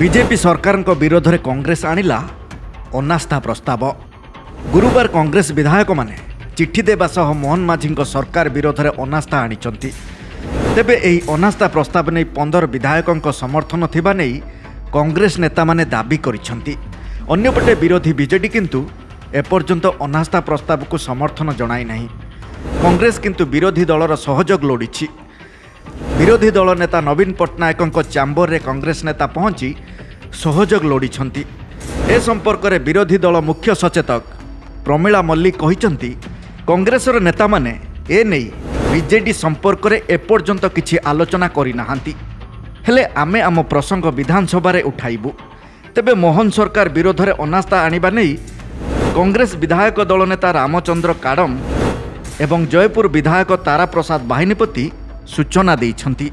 BJP सरकार विरोध में कांग्रेस आनिला अनास्था प्रस्ताव। गुरुवार कांग्रेस विधायक माने चिट्ठी देवा सह मोहन माझी सरकार विरोध में अनास्था आनिचंती। तेबे एही अनास्था प्रस्ताव नहीं 15 विधायकों समर्थन थिबा नहीं कांग्रेस नेता माने दाबी करिसंती। अन्यपटे विरोधी बीजेडी किंतु एपर्यंत अनास्था प्रस्ताव को समर्थन जणाई नहीं। कांग्रेस किंतु विरोधी दलर सहयोग लोड़ी। विरोधी दल नेता नवीन पट्टनायकों चैम्बर रे कांग्रेस नेता पहुंची सहयोग लोड़ी। ए संपर्क में विरोधी दल मुख्य सचेतक प्रमिला मल्लिक कहिसंती कांग्रेसर नेता माने ए नहीं बीजेडी संपर्क में एपर्यंत किछि आलोचना करि नाहांती। हेले आमे आम प्रसंग विधानसभा रे उठाइबु। तेबे मोहन सरकार विरोध में अनास्था आनिबा नहीं कांग्रेस विधायक दल नेता रामचंद्र काडम एवं जयपुर विधायक तारा प्रसाद बाहिनीपति सूचना दैछंती।